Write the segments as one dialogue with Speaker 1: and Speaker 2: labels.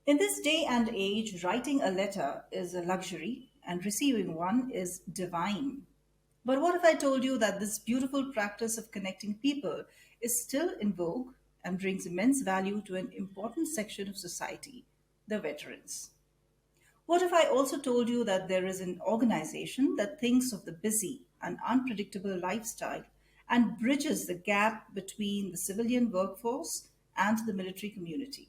Speaker 1: In this day and age, writing a letter is a luxury and receiving one is divine. But what if I told you that this beautiful practice of connecting people is still in vogue and brings immense value to an important section of society, the veterans? What if I also told you that there is an organization that thinks of the busy and unpredictable lifestyle and bridges the gap between the civilian workforce and the military community?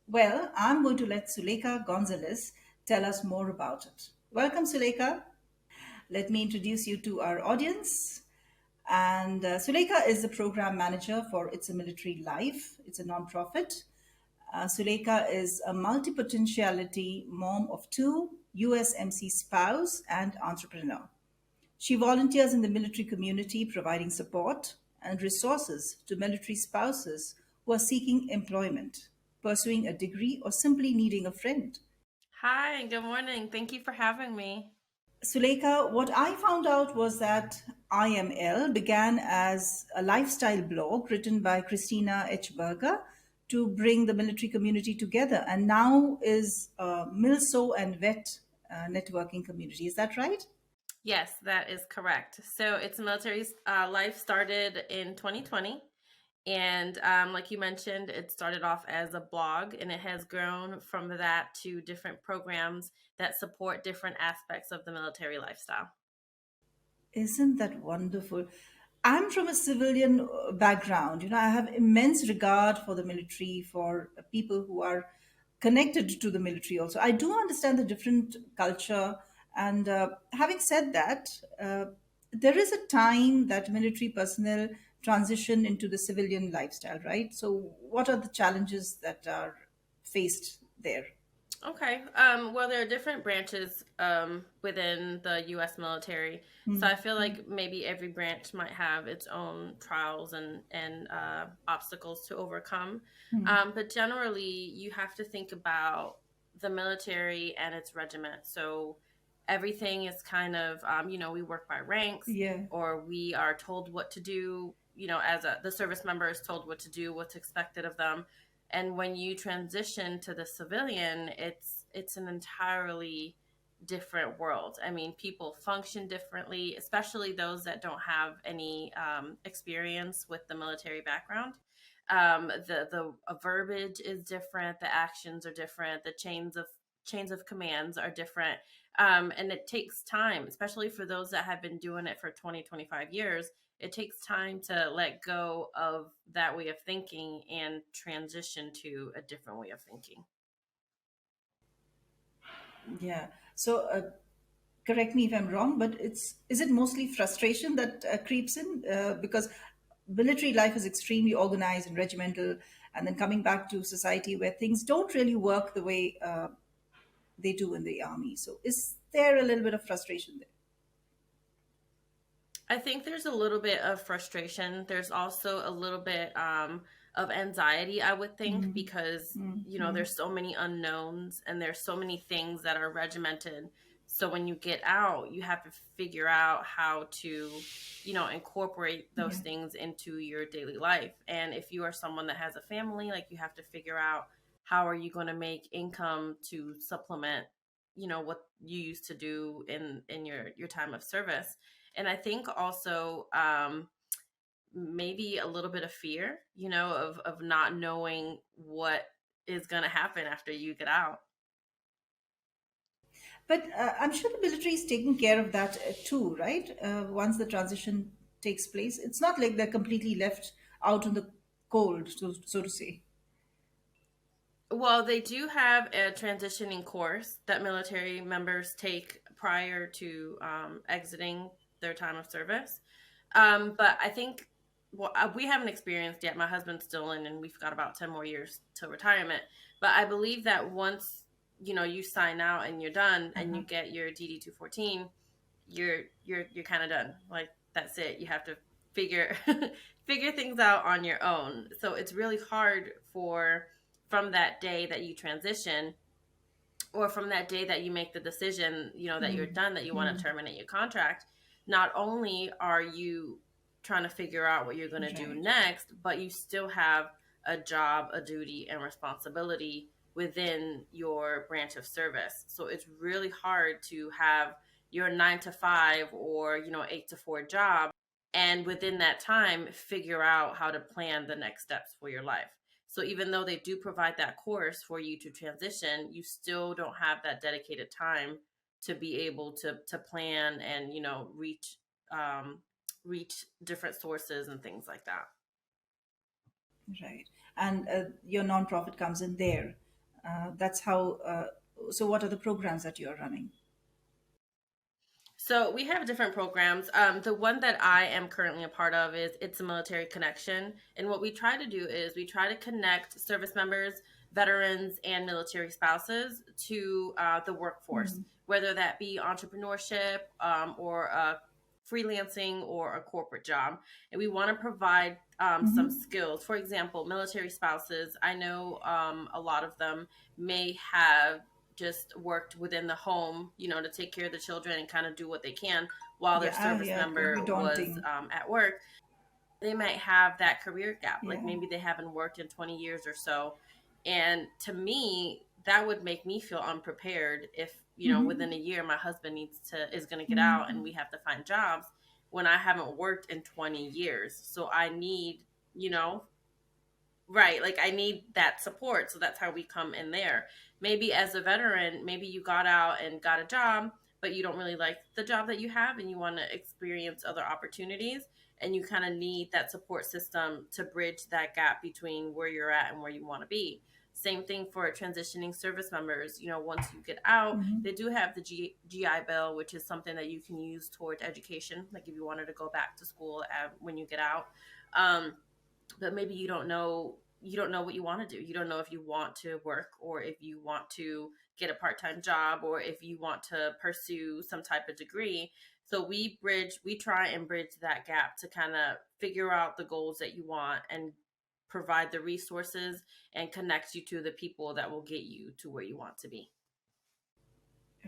Speaker 1: Well, I'm going to let Suleyka Gonzalez tell us more about it. Welcome, Suleyka. Let me introduce you to our audience. And Suleyka is the program manager for It's a Military Life. It's a nonprofit. Suleyka is a multi-potentiality mom of two, USMC spouse, and entrepreneur. She volunteers in the military community, providing support and resources to military spouses who are seeking employment, pursuing a degree, or simply needing a friend.
Speaker 2: Hi, good morning. Thank you for having me.
Speaker 1: Suleika, what I found out was that IML began as a lifestyle blog written by Christina H. Berger to bring the military community together, and now is a MILSO and VET networking community. Is that right?
Speaker 2: Yes, that is correct. So it's military life started in 2020. And like you mentioned, it started off as a blog and it has grown from that to different programs that support different aspects of the military lifestyle.
Speaker 1: Isn't that wonderful? I'm from a civilian background. I have immense regard for the military, for people who are connected to the military also. I do understand the different culture. And having said that, there is a time that military personnel transition into the civilian lifestyle, right? So, what are the challenges that are faced there?
Speaker 2: Okay. Well, there are different branches within the U.S. military, so I feel like maybe every branch might have its own trials and obstacles to overcome. But generally, you have to think about the military and its regiment. So everything is kind of we work by ranks,
Speaker 1: Yeah.
Speaker 2: or we are told what to do. The service member is told what to do, what's expected of them, and when you transition to the civilian, it's an entirely different world. I mean, people function differently, especially those that don't have any experience with the military background. The verbiage is different, the actions are different, the chains of commands are different, and it takes time, especially for those that have been doing it for 20, 25 years. It takes time to let go of that way of thinking and transition to a different way of thinking.
Speaker 1: Yeah. So, correct me if I'm wrong, but is it mostly frustration that creeps in because military life is extremely organized and regimental, and then coming back to society where things don't really work the way they do in the army. So, is there a little bit of frustration there?
Speaker 2: I think there's a little bit of frustration. There's also a little bit of anxiety, I would think, because there's so many unknowns and there's so many things that are regimented. So when you get out, you have to figure out how to, incorporate those
Speaker 1: Yeah.
Speaker 2: things into your daily life. And if you are someone that has a family, like, you have to figure out how are you going to make income to supplement, what you used to do in your time of service. And I think also maybe a little bit of fear, of not knowing what is going to happen after you get out.
Speaker 1: But I'm sure the military is taking care of that too, right? Once the transition takes place, it's not like they're completely left out in the cold, so to say.
Speaker 2: Well, they do have a transitioning course that military members take prior to exiting their time of service. But I think, well, we haven't experienced yet. My husband's still in, and we've got about 10 more years to retirement. But I believe that once you sign out and you're done, and
Speaker 1: Uh-huh.
Speaker 2: you get your DD 214, you're kind of done. Like, that's it. You have to figure figure things out on your own. So it's really hard for from that day that you transition, or from that day that you make the decision, that you're done, that you want to terminate your contract. Not only are you trying to figure out what you're going to do
Speaker 1: Right.
Speaker 2: next, but you still have a job, a duty, and responsibility within your branch of service. So it's really hard to have your 9 to 5 or 8 to 4 job, and within that time figure out how to plan the next steps for your life. So even though they do provide that course for you to transition, you still don't have that dedicated time to be able to plan and um, reach different sources and things like that.
Speaker 1: Right. And your nonprofit comes in there. That's how. So, what are the programs that you're running?
Speaker 2: So we have different programs. The one that I am currently a part of is It's a Military Connection. And what we try to do is we try to connect service members, veterans, and military spouses to the workforce,
Speaker 1: Mhm.
Speaker 2: whether that be entrepreneurship, or freelancing or a corporate job. And we want to provide some
Speaker 1: Mhm.
Speaker 2: skills. For example, military spouses, I know a lot of them may have just worked within the home, to take care of the children and kind of do what they can while their
Speaker 1: Yeah,
Speaker 2: service
Speaker 1: yeah, it can be
Speaker 2: member was
Speaker 1: daunting.
Speaker 2: at work. They might have that career gap.
Speaker 1: Yeah.
Speaker 2: Like maybe they haven't worked in 20 years or so. And to me, that would make me feel unprepared if, within
Speaker 1: Mhm.
Speaker 2: a year, my husband is going to get out and
Speaker 1: Mhm.
Speaker 2: we have to find jobs when I haven't worked in 20 years. So I need, you know, right. Like I need that support. So that's how we come in there. Maybe as a veteran, maybe you got out and got a job, but you don't really like the job that you have and you want to experience other opportunities. And you kind of need that support system to bridge that gap between where you're at and where you want to be. Same thing for transitioning service members. Once you get out,
Speaker 1: Mhm.
Speaker 2: they do have the GI Bill, which is something that you can use toward education. Like if you wanted to go back to school when you get out. Um, but maybe you don't know what you want to do. You don't know if you want to work or if you want to get a part-time job or if you want to pursue some type of degree. So we try and bridge that gap to kind of figure out the goals that you want and provide the resources and connect you to the people that will get you to where you want to be.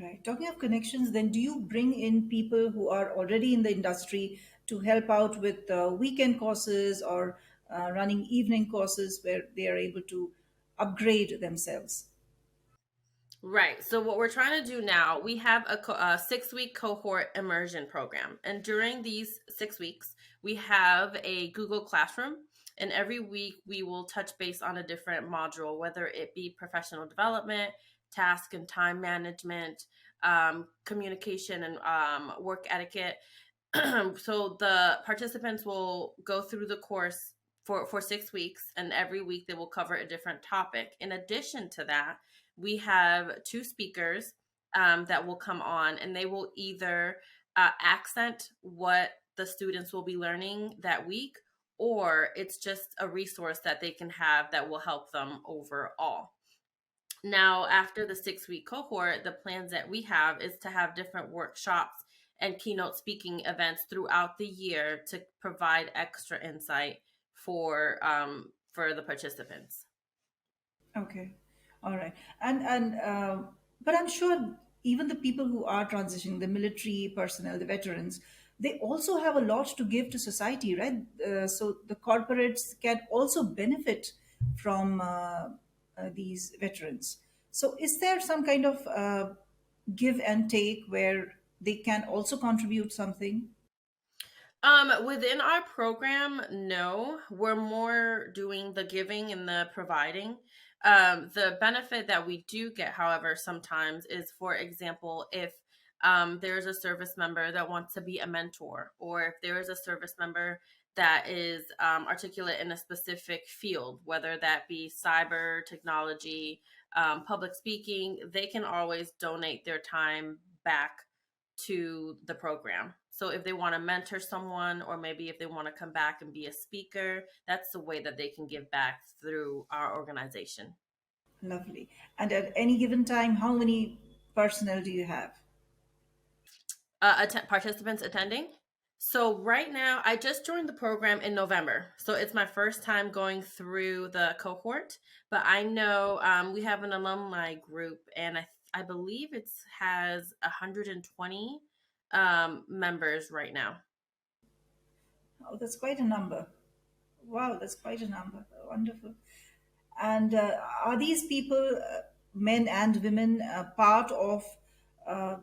Speaker 1: Right. Talking of connections, then do you bring in people who are already in the industry to help out with weekend courses or running evening courses where they are able to upgrade themselves?
Speaker 2: Right. So what we're trying to do now, we have a 6-week cohort immersion program, and during these 6 weeks, we have a Google Classroom, and every week we will touch base on a different module, whether it be professional development, task and time management, communication, and work etiquette. So the participants will go through the course for 6 weeks, and every week they will cover a different topic. In addition to that, we have two speakers that will come on, and they will either accent what the students will be learning that week, or it's just a resource that they can have that will help them overall. Now, after the 6-week cohort, the plans that we have is to have different workshops and keynote speaking events throughout the year to provide extra insight for the participants.
Speaker 1: Okay, all right, and but I'm sure even the people who are transitioning, the military personnel, the veterans, they also have a lot to give to society, right? So the corporates can also benefit from these veterans. So is there some kind of give and take where they can also contribute something?
Speaker 2: Within our program, no, we're more doing the giving and the providing. The benefit that we do get, however, sometimes is, for example, if there's a service member that wants to be a mentor, or if there is a service member that is articulate in a specific field, whether that be cyber technology, public speaking, they can always donate their time back to the program. So if they want to mentor someone, or maybe if they want to come back and be a speaker, that's the way that they can give back through our organization.
Speaker 1: Lovely. And at any given time, how many personnel do you have?
Speaker 2: Participants attending. So right now, I just joined the program in November, so it's my first time going through the cohort. But I know we have an alumni group, and I believe it has 120 members right now.
Speaker 1: Oh, that's quite a number. Wow, that's quite a number. Wonderful. And are these people, men and women, part of uh,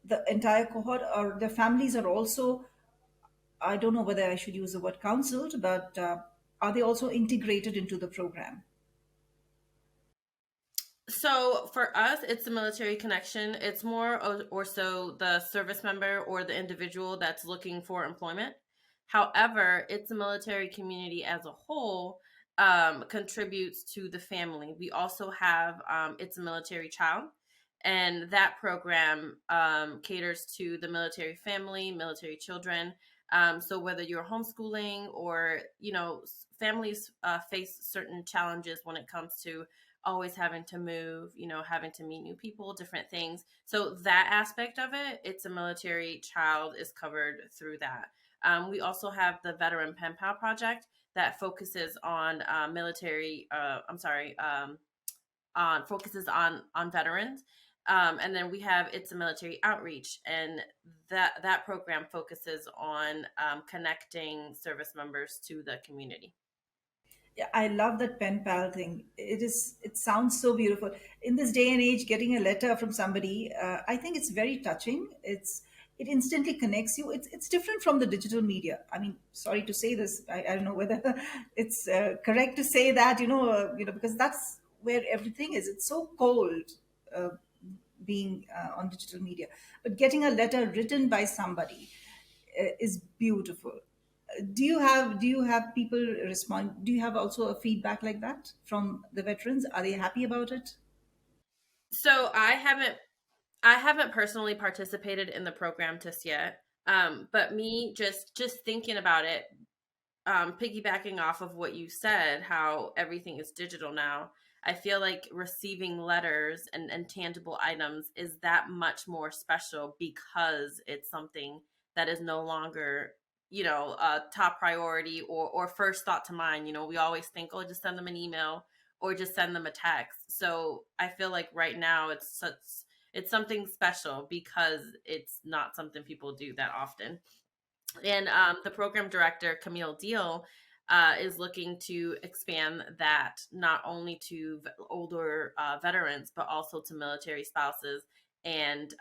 Speaker 1: the entire cohort, or the families are also, I don't know whether I should use the word counseled, but are they also integrated into the program?
Speaker 2: So for us, it's the military connection. It's more or so the service member or the individual that's looking for employment. However, it's the military community as a whole contributes to the family. We also have it's a military child, and that program caters to the military family, military children. So whether you're homeschooling or families face certain challenges when it comes to always having to move, having to meet new people, different things. So that aspect of it, it's a military child is covered through that. We also have the Veteran Pen Pal project that focuses on military. I'm sorry, on focuses on veterans. And then we have it's a military outreach, and that program focuses on connecting service members to the community.
Speaker 1: Yeah, I love that pen pal thing. It sounds so beautiful. In this day and age, getting a letter from somebody, I think it's very touching. It instantly connects you. It's different from the digital media. I mean, sorry to say this. I don't know whether it's correct to say that. Because that's where everything is. It's so cold. Uh, being on digital media, but getting a letter written by somebody is beautiful. Do you have people respond? Do you have also a feedback like that from the veterans? Are they happy about it?
Speaker 2: So I haven't personally participated in the program just yet. But me just thinking about it, piggybacking off of what you said, how everything is digital now, I feel like receiving letters and tangible items is that much more special because it's something that is no longer, a top priority or first thought to mind. We always think, oh, just send them an email or just send them a text. So I feel like right now it's something special because it's not something people do that often. And the program director, Camille Deal, is looking to expand that not only to older veterans, but also to military spouses and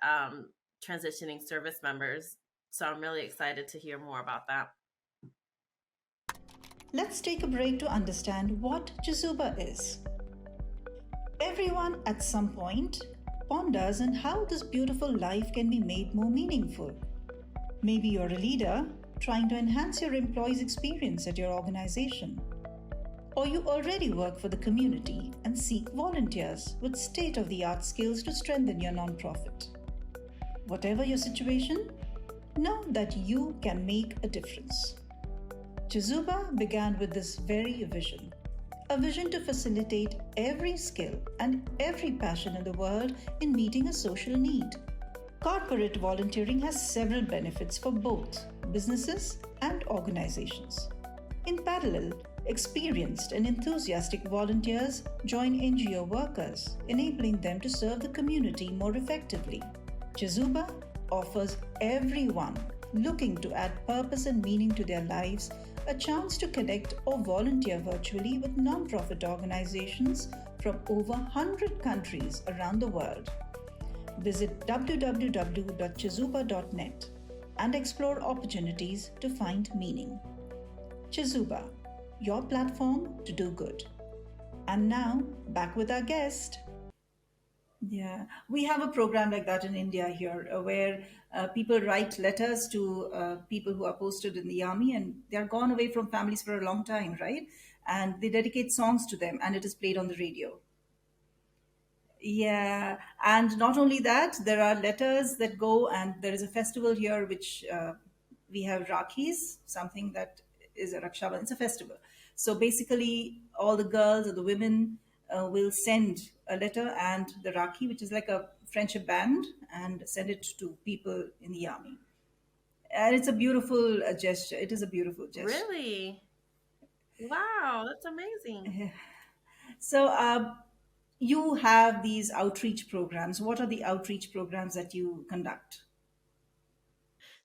Speaker 2: transitioning service members. So I'm really excited to hear more about that.
Speaker 1: Let's take a break to understand what Chezuba is. Everyone at some point ponders on how this beautiful life can be made more meaningful. Maybe you're a leader trying to enhance your employees' experience at your organization. Or you already work for the community and seek volunteers with state of the art skills to strengthen your nonprofit. Whatever your situation, know that you can make a difference. Chezuba began with this very vision, a vision to facilitate every skill and every passion in the world in meeting a social need. Corporate volunteering has several benefits for both businesses and organizations. In parallel, experienced and enthusiastic volunteers join NGO workers, enabling them to serve the community more effectively. Chezuba offers everyone looking to add purpose and meaning to their lives a chance to connect or volunteer virtually with nonprofit organizations from over 100 countries around the world. Visit www.chezuba.net and explore opportunities to find meaning. Chezuba, your platform to do good. And now, back with our guest. Yeah, we have a program like that in India here, where people write letters to people who are posted in the army, and they are gone away from families for a long time, right? And they dedicate songs to them, and it is played on the radio. Yeah, and not only that, there are letters that go, and there is a festival here which we have Rakhis, something that is a Raksha. It's a festival. So basically, all the girls or the women will send a letter and the Rakhi, which is like a friendship band, and send it to people in the army. And it's a beautiful gesture. It is a beautiful gesture.
Speaker 2: Really? Wow, that's amazing.
Speaker 1: So, you have these outreach programs. What are the outreach programs that you conduct?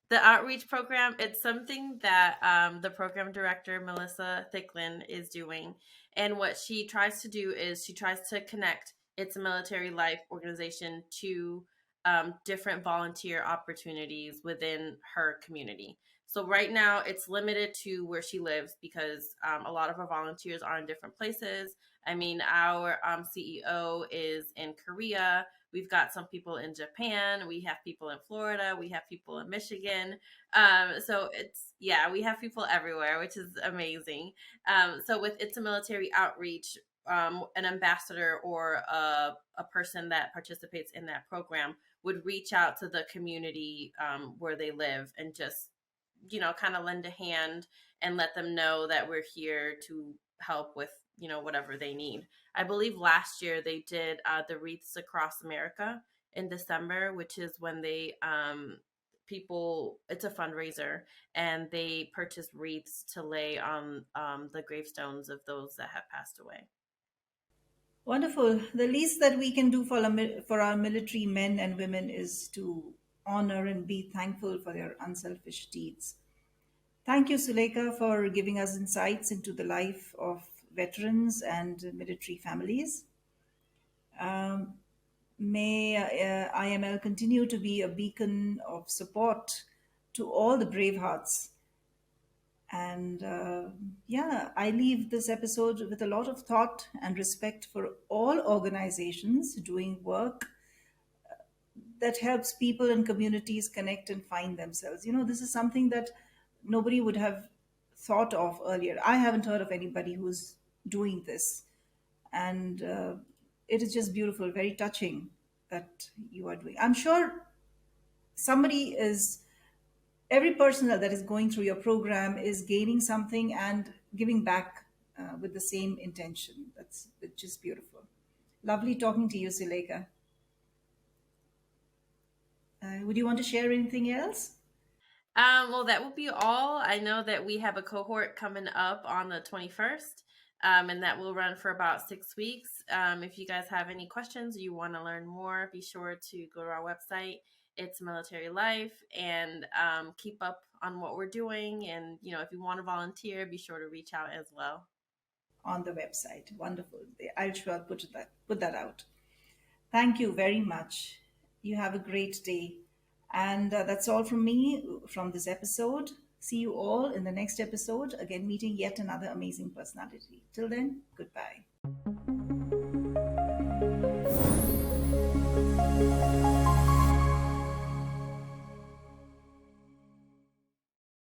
Speaker 2: The outreach program, it's something that the program director, Melissa Thicklin, is doing. And what she tries to do is she tries to connect It's a Military Life organization to different volunteer opportunities within her community. So right now it's limited to where she lives because a lot of our volunteers are in different places. I mean, our CEO is in Korea. We've got some people in Japan. We have people in Florida. We have people in Michigan. So it's, yeah, we have people everywhere, which is amazing. So with It's a Military Outreach, an ambassador or a person that participates in that program would reach out to the community where they live and just, kind of lend a hand and let them know that we're here to help with, whatever they need. I believe last year they did the Wreaths Across America in December, which is when they people, it's a fundraiser, and they purchased wreaths to lay on the gravestones of those that have passed away.
Speaker 1: Wonderful. The least that we can do for our military men and women is to honor and be thankful for their unselfish deeds. Thank you, Suleyka, for giving us insights into the life of veterans and military families. Um, may IML continue to be a beacon of support to all the brave hearts. And yeah, I leave this episode with a lot of thought and respect for all organizations doing work that helps people and communities connect and find themselves. This is something that nobody would have thought of earlier. I haven't heard of anybody who's doing this. And it is just beautiful, very touching that you are doing. I'm sure somebody is, every person that is going through your program is gaining something and giving back with the same intention. That's just beautiful. Lovely talking to you, Suleyka. Would you want to share anything else?
Speaker 2: Well, that will be all. I know that we have a cohort coming up on the 21st, and that will run for about 6 weeks. If you guys have any questions, you want to learn more, be sure to go to our website. It's Military Life, and keep up on what we're doing. And, if you want to volunteer, be sure to reach out as well.
Speaker 1: On the website. Wonderful. I'll sure put that out. Thank you very much. You have a great day. And that's all from me from this episode. See you all in the next episode, again, meeting yet another amazing personality. Till then, goodbye.